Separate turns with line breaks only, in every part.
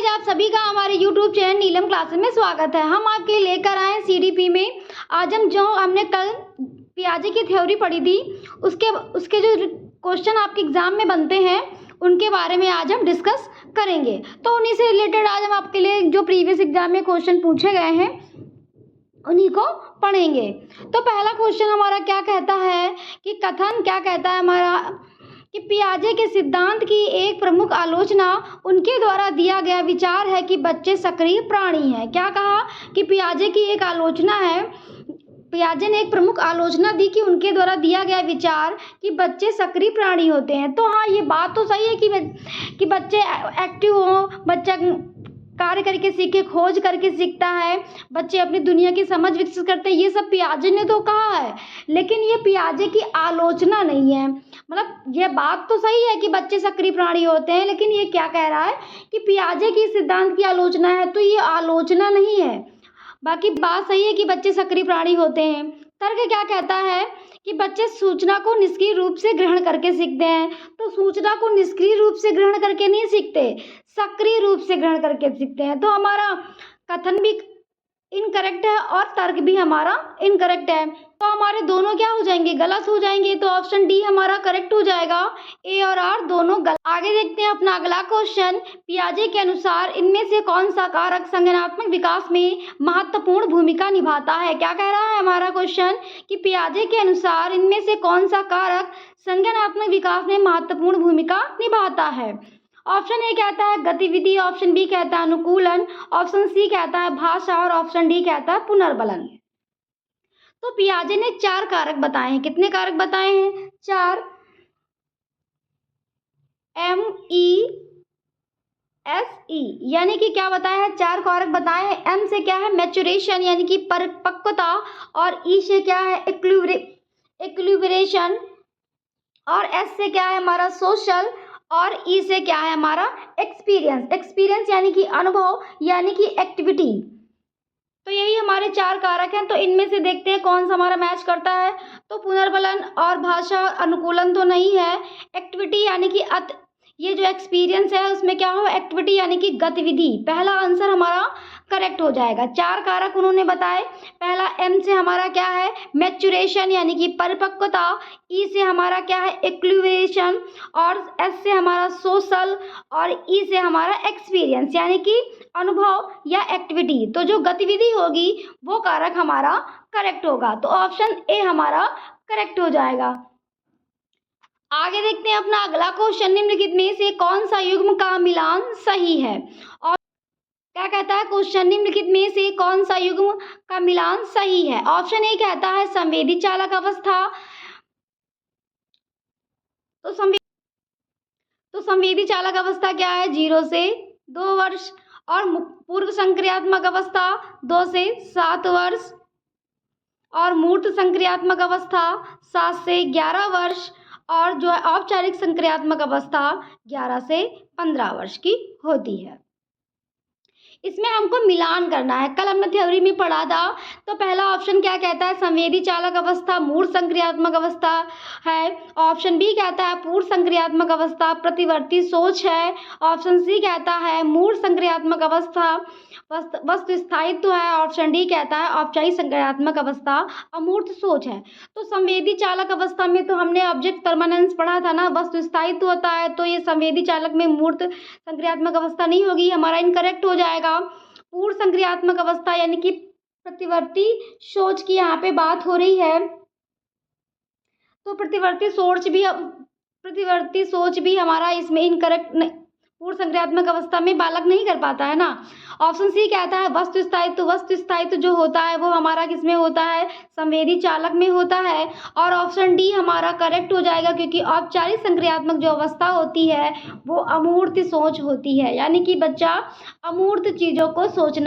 आप सभी का हमारे YouTube चैनल नीलम क्लासेस में स्वागत है। हम आपके लिए लेकर आए हैं CDP में। आज हमने कल पियाजे की थ्योरी पढ़ी थी, उसके जो क्वेश्चन आपके एग्जाम में बनते हैं उनके बारे में आज हम डिस्कस करेंगे। तो उन्हीं से रिलेटेड आज हम आपके लिए जो प्रीवियस एग्जाम में क्वेश्चन पूछे गए हैं उन्हीं को पढ़ेंगे। तो पहला क्वेश्चन हमारा क्या कहता है कि कथन क्या कहता है हमारा कि पियाजे के सिद्धांत की एक प्रमुख आलोचना उनके द्वारा दिया गया विचार है कि बच्चे सक्रिय प्राणी हैं। क्या कहा कि पियाजे की एक आलोचना है, पियाजे ने एक प्रमुख आलोचना दी कि उनके द्वारा दिया गया विचार कि बच्चे सक्रिय प्राणी होते हैं। तो हाँ, ये बात तो सही है कि बच्चे एक्टिव हो, बच्चा कार्य करके सीखे, खोज करके सीखता है, बच्चे अपनी दुनिया की समझ विकसित करते हैं, ये सब पियाजे ने तो कहा है। लेकिन ये पियाजे की आलोचना नहीं है। मतलब ये बात तो सही है कि बच्चे सक्रिय प्राणी होते हैं, लेकिन ये क्या कह रहा है कि पियाजे की सिद्धांत की आलोचना है, तो ये आलोचना नहीं है। बाकी बात सही है कि बच्चे सक्रिय प्राणी होते हैं। तर्क क्या कहता है कि बच्चे सूचना को निष्क्रिय रूप से ग्रहण करके सीखते हैं। तो सूचना को निष्क्रिय रूप से ग्रहण करके नहीं सीखते, सक्रिय रूप से ग्रहण करके सीखते हैं। तो हमारा कथन भी इनकरेक्ट है और तर्क भी हमारा इनकरेक्ट है। तो हमारे दोनों क्या हो जाएंगे, गलत हो जाएंगे। तो ऑप्शन डी हमारा करेक्ट हो जाएगा, ए और आर दोनों गलत। आगे देखते हैं अपना अगला क्वेश्चन। पियाजे के अनुसार इनमें से कौन सा कारक संज्ञानात्मक विकास में महत्वपूर्ण भूमिका निभाता है। क्या कह रहा है हमारा क्वेश्चन कि पियाजे के अनुसार इनमें से कौन सा कारक संज्ञानात्मक विकास में महत्वपूर्ण भूमिका निभाता है। ऑप्शन ए कहता है गतिविधि, ऑप्शन बी कहता है अनुकूलन, ऑप्शन सी कहता है भाषा और ऑप्शन डी कहता है पुनर्बलन। तो पियाजे ने 4 कारक बताए हैं। कितने कारक बताए हैं? 4। MESE यानी कि क्या बताया है? 4 कारक बताए हैं। M से क्या है? मैच्योरेशन यानी कि परिपक्वता, और E से क्या है? इक्विलिब्रेशन, और S से क्या है हमारा? सोशल, और E से क्या है हमारा? एक्सपीरियंस। एक्सपीरियंस यानी कि अनुभव यानी कि एक्टिविटी। तो यही हमारे 4 कारक हैं। तो इनमें से देखते हैं कौन सा हमारा मैच करता है। तो पुनर्बलन और भाषा अनुकूलन तो नहीं है। एक्टिविटी यानी कि ये जो एक्सपीरियंस है उसमें क्या हो? एक्टिविटी यानी कि गतिविधि। पहला आंसर हमारा करेक्ट हो जाएगा। 4 कारक उन्होंने बताए। पहला M से हमारा क्या है? मैच्योरेशन यानी कि परिपक्वता, E से हमारा क्या है? इक्विलिब्रेशन, और S से हमारा सोशल, और E से हमारा एक्सपीरियंस यानी कि अनुभव या एक्टिविटी। तो जो गतिविधि होगी वो कारक हमारा करेक्ट होगा। तो ऑप्शन ए हमारा करेक्ट हो जाएगा। आगे देखते हैं अपना अगला क्वेश्चन। निम्नलिखित में से कौन सा युग्म का मिलान सही है। और क्या कहता है क्वेश्चन? निम्नलिखित में से कौन सा युग्म का मिलान सही है। ऑप्शन ए कहता है संवेदी चालक अवस्था। तो संवेदी चालक अवस्था क्या है? 0 से 2 वर्ष, और पूर्व संक्रियात्मक अवस्था 2 से 7 वर्ष, और मूर्त संक्रियात्मक अवस्था 7 से 11 वर्ष, और जो है औपचारिक संक्रियात्मक अवस्था 11 से 15 वर्ष की होती है। इसमें हमको मिलान करना है। कल हमने थ्योरी में पढ़ा था। तो पहला ऑप्शन क्या कहता है? संवेदी चालक अवस्था मूर्त संक्रियात्मक अवस्था है। ऑप्शन बी कहता है पूर्व संक्रियात्मक अवस्था प्रतिवर्ती सोच है। ऑप्शन सी कहता है मूर्त संक्रियात्मक अवस्था वस्तु स्थायित्व है। ऑप्शन डी कहता है औपचारिक संक्रियात्मक अवस्था अमूर्त सोच है। तो संवेदी चालक अवस्था में तो हमने ऑब्जेक्ट परमानेंस पढ़ा था ना, वस्तु स्थायित्व होता है। तो ये संवेदी चालक में मूर्त संक्रियात्मक अवस्था नहीं होगी, हमारा इनकरेक्ट हो जाएगा। पूर्व संक्रियात्मक अवस्था यानी कि प्रतिवर्ती सोच की यहाँ पे बात हो रही है। तो प्रतिवर्ती सोच भी हमारा इसमें इनकरेक्ट, पूर्व संक्रियात्मक अवस्था में बालक नहीं कर पाता है ना। ऑप्शन सी कहता है वस्तु स्थायित्व जो होता है वो हमारा किसमें होता है? संवेदी चालक में होता है। और ऑप्शन डी हमारा करेक्ट हो जाएगा, क्योंकि औपचारिक संक्रियात्मक जो अवस्था होती है वो अमूर्त सोच होती है, यानी कि बच्चा अमूर्त चीजों को सोच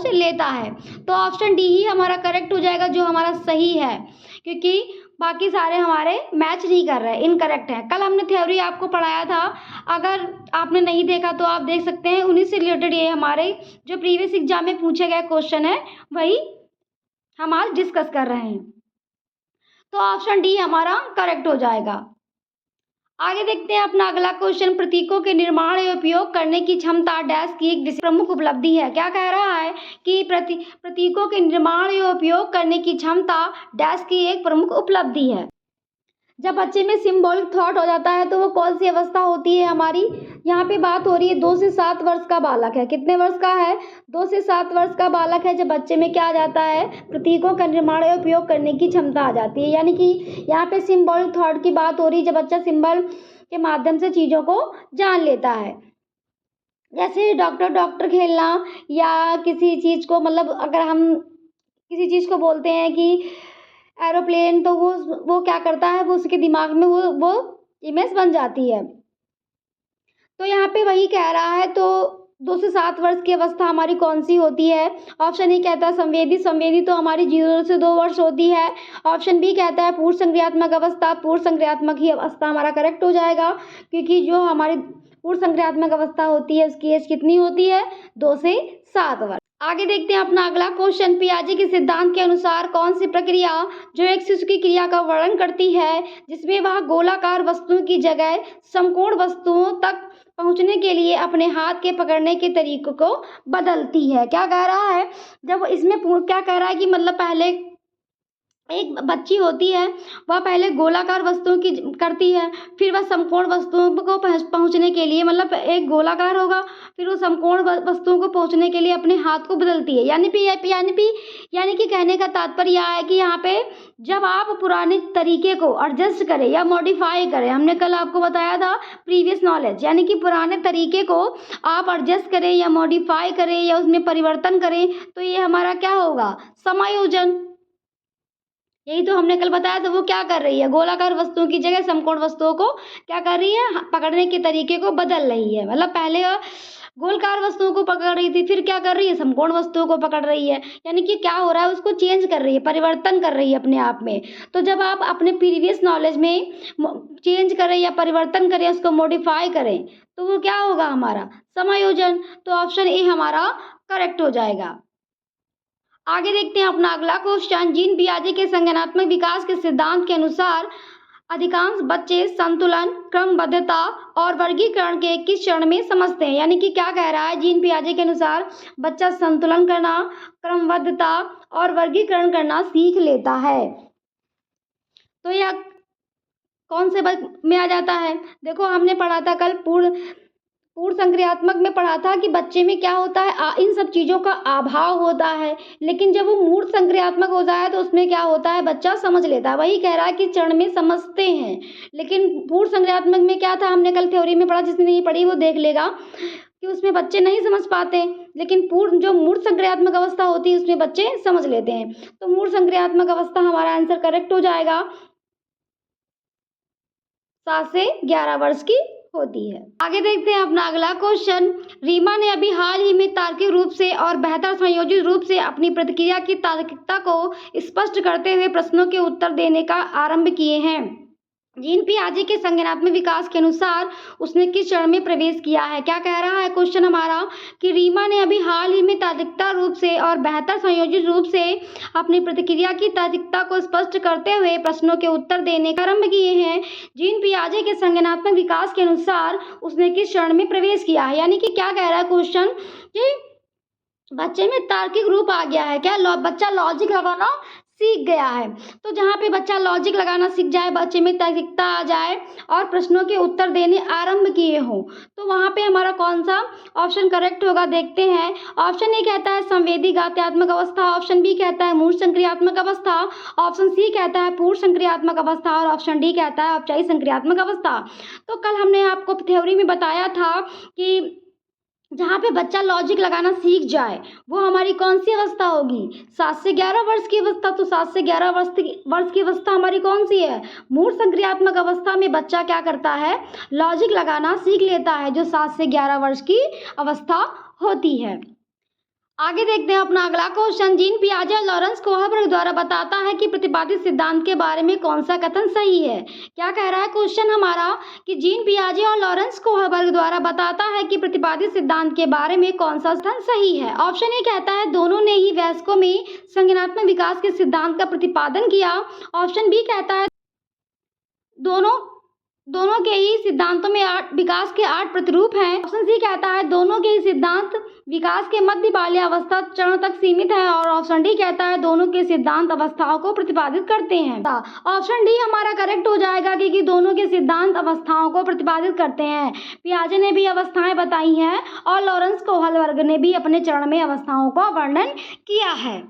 लेता है। तो ऑप्शन डी ही हमारा करेक्ट हो जाएगा, जो हमारा सही है, क्योंकि बाकी सारे हमारे मैच नहीं कर रहे, इनकरेक्ट है। कल हमने थ्योरी आपको पढ़ाया था, अगर आपने नहीं देखा तो आप देख सकते हैं। उन्हीं से रिलेटेड ये हमारे जो प्रीवियस एग्जाम में पूछे गए क्वेश्चन है वही हम आज डिस्कस कर रहे हैं। तो ऑप्शन डी हमारा करेक्ट हो जाएगा। आगे देखते हैं अपना अगला क्वेश्चन। प्रतीकों के निर्माण या उपयोग करने की क्षमता डैश की एक प्रमुख उपलब्धि है। क्या कह रहा है कि प्रतीकों के निर्माण या उपयोग करने की क्षमता डैश की एक प्रमुख उपलब्धि है। जब बच्चे में सिंबॉलिक थॉट हो जाता है तो वो कौन सी अवस्था होती है हमारी? यहाँ पे बात हो रही है 2 से 7 वर्ष का बालक है। कितने वर्ष का है? 2 से 7 वर्ष का बालक है। जब बच्चे में क्या आ जाता है? प्रतीकों का निर्माण या उपयोग करने की क्षमता आ जाती है। यानी कि यहाँ पे सिंबॉलिक थॉट की बात हो रही है, जब बच्चा सिंबल के माध्यम से चीज़ों को जान लेता है। जैसे डॉक्टर खेलना या किसी चीज़ को, मतलब अगर हम किसी चीज़ को बोलते हैं कि एरोप्लेन, तो वो क्या करता है, वो उसके दिमाग में वो इमेज बन जाती है। तो यहाँ पे वही कह रहा है। तो 2 से 7 वर्ष की अवस्था हमारी कौन सी होती है? ऑप्शन ए कहता है संवेदी। संवेदी तो हमारी 0 से 2 वर्ष होती है। ऑप्शन बी कहता है पूर्व संक्रियात्मक अवस्था। पूर्व संक्रियात्मक ही अवस्था हमारा करेक्ट हो जाएगा, क्योंकि जो हमारी पूर्व संक्रियात्मक अवस्था होती है उसकी एज कितनी होती है? 2 से 7 वर्ष। आगे देखते हैं अपना अगला क्वेश्चन। पियाजे के सिद्धांत के अनुसार कौन सी प्रक्रिया जो एक शिशु की क्रिया का वर्णन करती है जिसमें वह गोलाकार वस्तुओं की जगह समकोण वस्तुओं तक पहुंचने के लिए अपने हाथ के पकड़ने के तरीकों को बदलती है? क्या कह रहा है? जब इसमें क्या कह रहा है कि मतलब पहले एक बच्ची होती है, वह पहले गोलाकार वस्तुओं की करती है, फिर वह समकोण वस्तुओं को पहुंचने के लिए, मतलब एक गोलाकार होगा, फिर वो समकोण वस्तुओं को पहुंचने के लिए अपने हाथ को बदलती है। यानी कि कहने का तात्पर्य यह है कि यहाँ पे जब आप पुराने तरीके को एडजस्ट करें या मॉडिफाई करें, हमने कल आपको बताया था प्रीवियस नॉलेज, यानी कि पुराने तरीके को आप एडजस्ट करें या मॉडिफाई करें या उसमें परिवर्तन करें, तो ये हमारा क्या होगा? समायोजन। यही तो हमने कल बताया। तो वो क्या कर रही है? गोलाकार वस्तुओं की जगह समकोण वस्तुओं को क्या कर रही है? पकड़ने के तरीके को बदल रही है। मतलब पहले गोलाकार वस्तुओं को पकड़ रही थी, फिर क्या कर रही है? समकोण वस्तुओं को पकड़ रही है। यानी कि क्या हो रहा है? उसको चेंज कर रही है, परिवर्तन कर रही है अपने आप में। तो जब आप अपने प्रीवियस नॉलेज में चेंज करें या परिवर्तन करें, उसको मॉडिफाई करें, तो वो क्या होगा? हमारा समायोजन। तो ऑप्शन ए हमारा करेक्ट हो जाएगा। आगे देखते हैं अपना अगला क्वेश्चन। जीन पियाजे के संज्ञानात्मक विकास के सिद्धांत के अनुसार अधिकांश बच्चे संतुलन, क्रमबद्धता और वर्गीकरण के किस चरण में समझते हैं? यानी कि क्या कह रहा है? जीन पियाजे के अनुसार बच्चा संतुलन करना, क्रमबद्धता और वर्गीकरण करना सीख लेता है। तो यह कौन से में आ जाता है? देखो, हमने पढ़ा था कल पूर्व संक्रियात्मक में पढ़ा था कि बच्चे में क्या होता है? इन सब चीज़ों का अभाव होता है, लेकिन जब वो मूर्त संक्रियात्मक हो जाए तो उसमें क्या होता है? बच्चा समझ लेता है। वही कह रहा है कि चरण में समझते हैं, लेकिन पूर्व संक्रियात्मक में क्या था? हमने कल थ्योरी में पढ़ा, जिसने नहीं पढ़ी वो देख लेगा कि उसमें बच्चे नहीं समझ पाते, लेकिन जो मूर्त संक्रियात्मक अवस्था होती है उसमें बच्चे समझ लेते हैं। तो मूर्त संक्रियात्मक अवस्था हमारा आंसर करेक्ट हो जाएगा। 7 से 11 वर्ष की होती है। आगे देखते हैं अपना अगला क्वेश्चन। रीमा ने अभी हाल ही में तार्किक रूप से और बेहतर संयोजित रूप से अपनी प्रतिक्रिया की तार्किकता को स्पष्ट करते हुए प्रश्नों के उत्तर देने का आरंभ किए हैं। जीन पियाजे के संज्ञानात्मक विकास के अनुसार उसने किस चरण में प्रवेश किया है? क्या कह रहा है क्वेश्चन हमारा? कि रीमा ने अभी हाल ही में तार्किकता रूप से और बेहतर संयोजित रूप से अपनी प्रतिक्रिया की तार्किकता को स्पष्ट करते हुए प्रश्नों के उत्तर देने का आरंभ किए हैं। जीन पियाजे के संज्ञानात्मक विकास के अनुसार उसने किस चरण में प्रवेश किया है? यानी कि क्या कह रहा है क्वेश्चन कि बच्चे में तार्किक रूप आ गया है। क्या बच्चा लॉजिक लगाना सीख गया है। तो जहाँ पे बच्चा लॉजिक लगाना सीख जाए, बच्चे में तार्किकता आ जाए और प्रश्नों के उत्तर देने आरंभ किए हों, तो वहाँ पे हमारा कौन सा ऑप्शन करेक्ट होगा? देखते हैं। ऑप्शन ए कहता है संवेदी गात्यात्मक अवस्था, ऑप्शन बी कहता है मूर्त संक्रियात्मक अवस्था, ऑप्शन सी कहता है पूर्व संक्रियात्मक अवस्था और ऑप्शन डी कहता है औपचारिक संक्रियात्मक अवस्था। तो कल हमने आपको थ्योरी में बताया था कि जहाँ पे बच्चा लॉजिक लगाना सीख जाए वो हमारी कौन सी अवस्था होगी? 7 से 11 वर्ष की अवस्था। तो 7 से 11 वर्ष की अवस्था हमारी कौन सी है? मूर्त संक्रियात्मक अवस्था में बच्चा क्या करता है? लॉजिक लगाना सीख लेता है, जो 7 से 11 वर्ष की अवस्था होती है। आगे देखते हैं अपना अगला क्वेश्चन। जीन पियाजे और लॉरेंस कोहलबर्ग द्वारा बताता है कि प्रतिपादित सिद्धांत के बारे में कौन सा कथन सही है? क्या कह रहा है क्वेश्चन हमारा? कि जीन पियाजे और लॉरेंस कोहलबर्ग द्वारा बताता है कि प्रतिपादित सिद्धांत के बारे में कौन सा कथन सही है? ऑप्शन ए कहता है दोनों ने ही वयस्कों में संज्ञानात्मक विकास के सिद्धांत का प्रतिपादन किया। ऑप्शन बी कहता है दोनों दोनों के ही सिद्धांतों में विकास के 8 प्रतिरूप हैं। ऑप्शन सी कहता है दोनों के ही सिद्धांत विकास के मध्य बाल्यावस्था चरण तक सीमित है, और ऑप्शन डी कहता है दोनों के सिद्धांत अवस्थाओं को प्रतिपादित करते हैं। ऑप्शन डी हमारा करेक्ट हो जाएगा, क्योंकि दोनों के सिद्धांत अवस्थाओं को प्रतिपादित करते हैं। पियाजे ने भी अवस्थाएं बताई हैं और लॉरेंस कोहलबर्ग ने भी अपने चरण में अवस्थाओं का वर्णन किया है।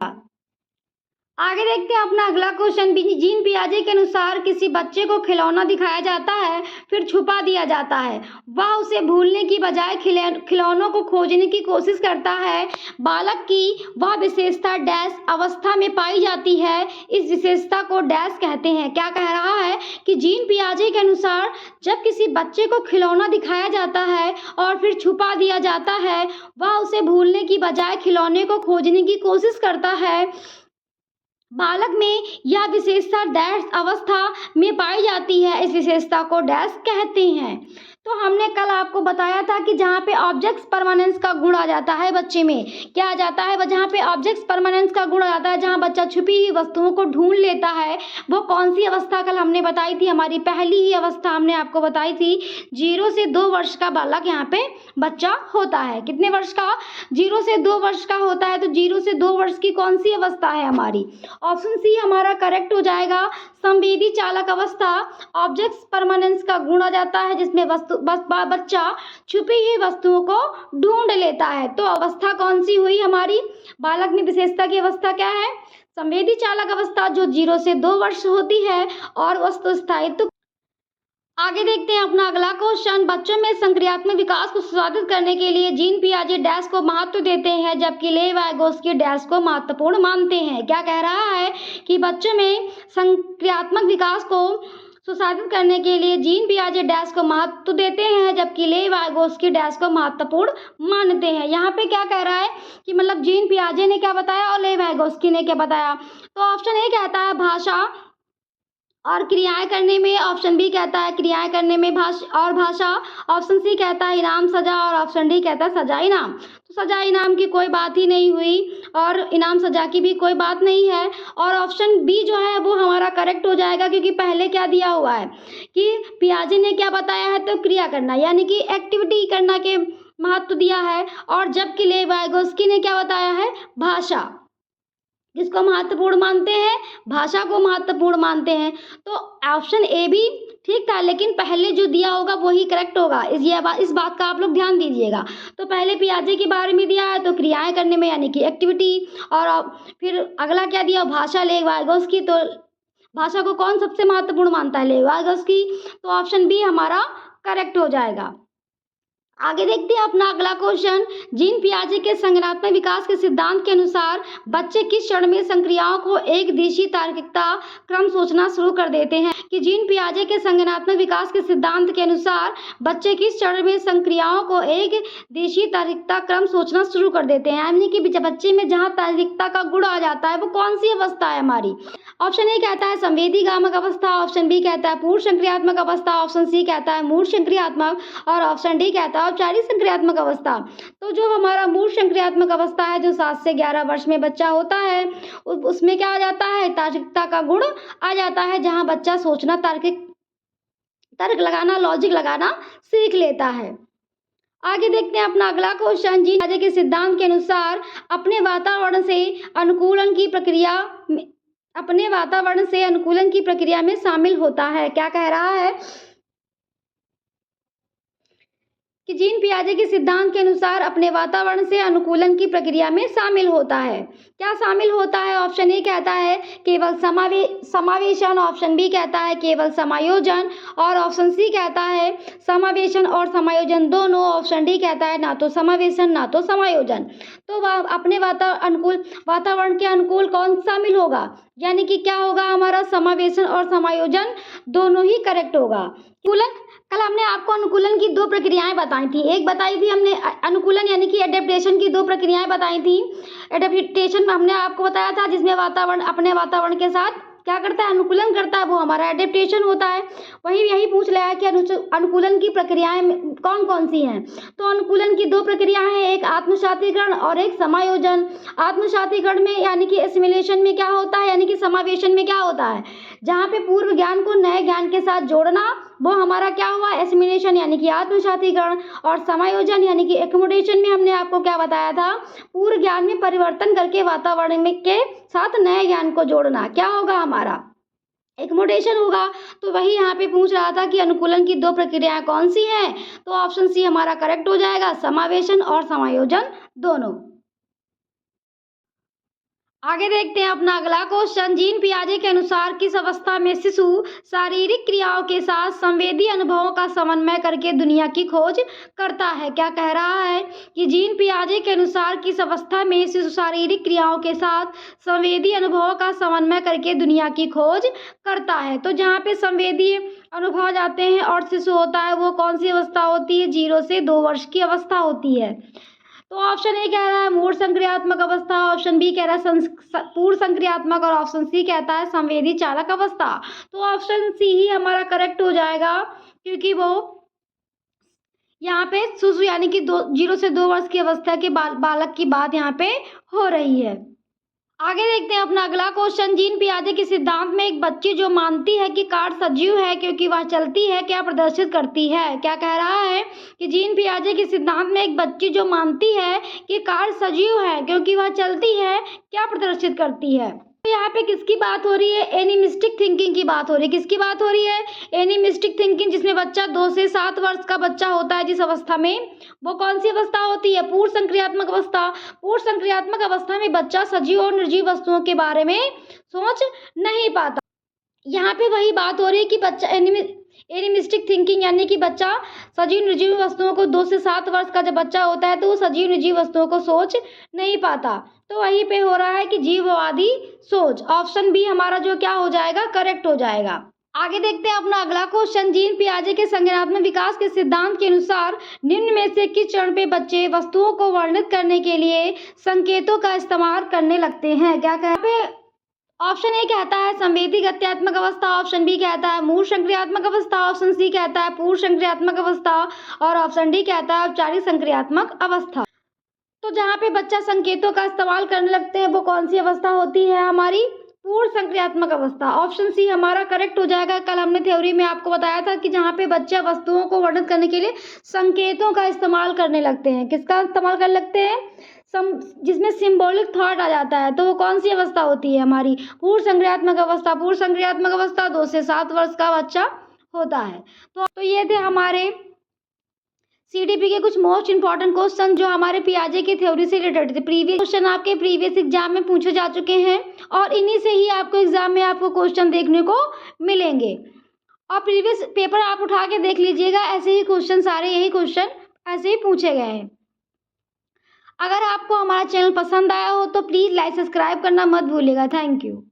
आगे देखते हैं अपना अगला क्वेश्चन। जीन पियाजे के अनुसार किसी बच्चे को खिलौना दिखाया जाता है, फिर छुपा दिया जाता है। वह उसे भूलने की बजाय खिलौनों को खोजने की कोशिश करता है। बालक की वह विशेषता डैश अवस्था में पाई जाती है। इस विशेषता को डैश कहते हैं। क्या कह रहा है कि जीन पियाजे के अनुसार जब किसी बच्चे को खिलौना दिखाया जाता है और फिर छुपा दिया जाता है, वह उसे भूलने की बजाय खिलौने को खोजने की कोशिश करता है। बालक में यह विशेषता डैश अवस्था में पाई जाती है। इस विशेषता को डैश कहते हैं। तो हमने कल आपको बताया था कि जहाँ पे ऑब्जेक्ट्स परमानेंस का गुण आ जाता है बच्चे में, क्या आ जाता है, जहाँ पे ऑब्जेक्ट्स परमानेंस का गुण आ जाता है, जहाँ बच्चा छुपी हुई वस्तुओं को ढूंढ लेता है, वो कौन सी अवस्था कल हमने बताई थी, हमारी पहली ही अवस्था हमने आपको बताई थी। 0 से 2 वर्ष का बालक यहाँ पे बच्चा होता है। कितने वर्ष का? 0 से 2 वर्ष का होता है। तो 0 से 2 वर्ष की कौन सी अवस्था है हमारी? ऑप्शन सी हमारा करेक्ट हो जाएगा, संवेदी चालक अवस्था। ऑब्जेक्ट्स परमानेंस का गुण आ जाता है, जिसमें बच्चा छुपी हुई वस्तुओं को ढूंढ लेता है। तो अवस्था कौन सी हुई हमारी? बालक में विशेषता की अवस्था क्या है? संवेदी चालक अवस्था, जो 0 से 2 वर्ष होती है, और वस्तु स्थायित्व। आगे देखते हैं अपना अगला क्वेश्चन। बच्चों में संक्रियात्मक विकास को सुधारित करने के लिए जीन पियाजे डैश को महत्व देते हैं, जबकि लेव वाइगोस्की डैश को महत्वपूर्ण मानते हैं। क्या कह रहा है कि बच्चों में संक्रियात्मक विकास को सुशासित करने के लिए जीन पियाजे डैश को महत्व देते हैं, जबकि लेव वाइगोस्की डैश को महत्वपूर्ण मानते हैं। यहाँ पे क्या कह रहा है कि मतलब जीन पियाजे ने क्या बताया और लेव वाइगोस्की ने क्या बताया? तो ऑप्शन ए कहता है भाषा और क्रियाएं करने में, ऑप्शन बी कहता है क्रियाएं करने में भाषा, ऑप्शन सी कहता है इनाम सजा, और ऑप्शन डी कहता है सजा इनाम। तो सजा इनाम की कोई बात ही नहीं हुई और इनाम सजा की भी कोई बात नहीं है, और ऑप्शन बी जो है वो हमारा करेक्ट हो जाएगा, क्योंकि पहले क्या दिया हुआ है कि पियाजे ने क्या बताया है, तो क्रिया करना यानी कि एक्टिविटी करना के महत्व दिया है, और जबकि लेव वाइगोस्की ने क्या बताया है? भाषा। किसको महत्वपूर्ण मानते हैं? भाषा को महत्वपूर्ण मानते हैं। तो ऑप्शन ए भी ठीक था, लेकिन पहले जो दिया होगा वही करेक्ट होगा। इस बात का आप लोग ध्यान दीजिएगा। तो पहले पियाजे के बारे में दिया है तो क्रियाएं करने में यानी कि एक्टिविटी, और फिर अगला क्या दिया? भाषा, लेव वाइगोस्की। तो भाषा को कौन सबसे महत्वपूर्ण मानता है? लेव वाइगोस्की। तो ऑप्शन बी हमारा करेक्ट हो जाएगा। आगे देखते हैं अपना अगला क्वेश्चन। जीन पियाजे के संज्ञानात्मक विकास के सिद्धांत के अनुसार बच्चे किस क्षण में संक्रियाओं को एक दिशी तार्किकता क्रम सोचना शुरू कर देते हैं? कि जीन पियाजे के संज्ञानात्मक विकास के सिद्धांत के अनुसार बच्चे किस क्षण में संक्रियाओं को एक दिशी तार्किकता क्रम सोचना शुरू कर देते हैं, यानी कि बच्चे में जहाँ तार्किकता का गुण आ जाता है वो कौन सी अवस्था है हमारी? ऑप्शन ए कहता है संवेदी गामक अवस्था, ऑप्शन बी कहता है पूर्ण संक्रियात्मक अवस्था, ऑप्शन सी कहता है मूल संक्रियात्मक, और ऑप्शन डी कहता है औपचारिक संक्रियात्मक अवस्था। तो जो हमारा मूल संक्रियात्मक अवस्था है, जो 7 से 11 वर्ष में बच्चा होता है, उसमें क्या आ जाता है? तार्किकता का गुण आ जाता है, जहां बच्चा सोचना, तर्क लगाना, लॉजिक लगाना सीख लेता है। आगे देखते हैं अपना अगला क्वेश्चन। जीन पियाजे के सिद्धांत के अनुसार अपने वातावरण से अनुकूलन की प्रक्रिया में शामिल होता है। क्या कह रहा है कि जीन पियाजे के सिद्धांत के अनुसार अपने वातावरण से अनुकूलन की प्रक्रिया में शामिल होता है। क्या शामिल होता है? ऑप्शन ए कहता है केवल समावेशन, ऑप्शन बी कहता है केवल समायोजन, और ऑप्शन सी कहता है समावेशन और समायोजन दोनों, ऑप्शन डी कहता है ना तो समावेशन ना तो समायोजन। तो अपने वातावरण के अनुकूल कौन शामिल होगा? यानी कि क्या होगा हमारा? समावेशन और समायोजन दोनों ही करेक्ट होगा। कल हमने आपको अनुकूलन की 2 प्रक्रियाएं बताई थी। एक बताई थी हमने अनुकूलन यानी कि एडेप्टेशन की 2 प्रक्रियाएं बताई थी। एडेप्टेशन में हमने आपको बताया था जिसमें वातावरण अपने वातावरण के साथ क्या करता है? अनुकूलन करता है, वो हमारा एडेप्टेशन होता है। वही यही पूछ रहा है कि अनुकूलन की प्रक्रियाएं कौन कौन सी हैं। तो अनुकूलन की 2 प्रक्रियाएं हैं, एक आत्मसातीकरण और एक समायोजन। आत्मसातीकरण में यानी कि एसिमिलेशन में क्या होता है, यानी कि समावेशन में क्या होता है? जहाँ पे पूर्व ज्ञान को नए ज्ञान के साथ जोड़ना, वो हमारा क्या हुआ, एसिमिलेशन यानी कि आत्मसातीकरण, और समायोजन यानी कि एकोमोडेशन में हमने आपको क्या बताया था, पूर्व ज्ञान में परिवर्तन करके वातावरण में के साथ नए ज्ञान को जोड़ना। क्या होगा हमारा, एकोमोडेशन होगा। तो वही यहाँ पे पूछ रहा था कि अनुकूलन की 2 प्रक्रियाएं कौन सी हैं, तो ऑप्शन सी हमारा करेक्ट हो जाएगा, समावेशन और समायोजन दोनों। आगे देखते हैं अपना अगला क्वेश्चन। जीन पियाजे के अनुसार किस अवस्था में शिशु शारीरिक क्रियाओं के साथ संवेदी अनुभवों का समन्वय करके दुनिया की खोज करता है। क्या कह रहा है कि जीन पियाजे के अनुसार किस अवस्था में शिशु शारीरिक क्रियाओं के साथ संवेदी अनुभवों का समन्वय करके दुनिया की खोज करता है। तो जहाँ पे संवेदी अनुभव जाते हैं और शिशु होता है, वो कौन सी अवस्था होती है, 0 से 2 वर्ष की अवस्था होती है। तो ऑप्शन ए कह रहा है मूढ़ संक्रियात्मक अवस्था, ऑप्शन बी कह रहा है पूर्व संक्रियात्मक, और ऑप्शन सी कहता है संवेदी चालक अवस्था। तो ऑप्शन सी ही हमारा करेक्ट हो जाएगा, क्योंकि वो यहाँ पे शिशु यानी कि 0 से 2 वर्ष की अवस्था के बालक की बात यहाँ पे हो रही है। आगे देखते हैं अपना अगला क्वेश्चन। जीन पियाजे के सिद्धांत में एक बच्ची जो मानती है कि कार सजीव है क्योंकि वह चलती है, क्या प्रदर्शित करती है। क्या कह रहा है कि जीन पियाजे के सिद्धांत में एक बच्ची जो मानती है कि कार सजीव है क्योंकि वह चलती है, क्या प्रदर्शित करती है। तो यहाँ पे किसकी बात हो रही है, एनिमिस्टिक थिंकिंग की बात हो रही है। किसकी बात हो रही है, एनिमिस्टिक थिंकिंग, जिसमें बच्चा 2 से 7 वर्ष का बच्चा होता है जिस अवस्था में, वो कौन सी अवस्था होती है, पूर्व संक्रियात्मक अवस्था। पूर्व संक्रियात्मक अवस्था में बच्चा सजीव और निर्जीव वस्तुओं के बारे में सोच नहीं पाता। यहाँ पे वही बात हो रही है कि बच्चा एनिमिस्टिक थिंकिंग यानी कि बच्चा सजीव निर्जीव वस्तुओं को 2 से 7 वर्ष का जब बच्चा होता है तो वो सजीव निर्जीव वस्तुओं को सोच नहीं पाता। तो वहीं पे हो रहा है कि जीववादी सोच। ऑप्शन बी हमारा जो क्या हो जाएगा, करेक्ट हो जाएगा। आगे देखते हैं अपना अगला क्वेश्चन। जीन पियाजे के संज्ञानात्मक विकास के सिद्धांत के अनुसार निम्न में से किस चरण पे बच्चे वस्तुओं को वर्णित करने के लिए संकेतों का इस्तेमाल करने लगते हैं। क्या कहते हैं, ऑप्शन ए कहता है संवेदी गत्यात्मक अवस्था, ऑप्शन बी कहता है मूढ़ संक्रियात्मक अवस्था, ऑप्शन सी कहता है पूर्व संक्रियात्मक अवस्था, और ऑप्शन डी कहता है औपचारिक संक्रियात्मक अवस्था। तो जहाँ पे बच्चा संकेतों का इस्तेमाल करने लगते हैं वो कौन सी अवस्था होती है, हमारी पूर्व संक्रियात्मक अवस्था। ऑप्शन सी हमारा करेक्ट हो जाएगा। कल हमने थ्योरी में आपको बताया था कि जहाँ पे बच्चे वस्तुओं को वर्णित करने के लिए संकेतों का इस्तेमाल करने लगते हैं। किसका इस्तेमाल करने लगते हैं, जिसमें सिंबॉलिक थॉट आ जाता है, तो वो कौन सी अवस्था होती है, हमारी पूर्व संक्रियात्मक अवस्था। पूर्व संक्रियात्मक अवस्था 2 से 7 वर्ष का बच्चा होता है। तो ये थे हमारे सीडीपी के कुछ मोस्ट इंपॉर्टेंट क्वेश्चन जो हमारे पियाजे की थ्योरी से रिलेटेड थे। प्रीवियस क्वेश्चन आपके प्रीवियस एग्जाम में पूछे जा चुके हैं और इन्हीं से ही आपको एग्जाम में आपको क्वेश्चन देखने को मिलेंगे। और प्रीवियस पेपर आप उठा के देख लीजिएगा, ऐसे ही क्वेश्चन, सारे यही क्वेश्चन ऐसे ही पूछे गए हैं। अगर आपको हमारा चैनल पसंद आया हो तो प्लीज़ लाइक सब्सक्राइब करना मत भूलिएगा। Thank you.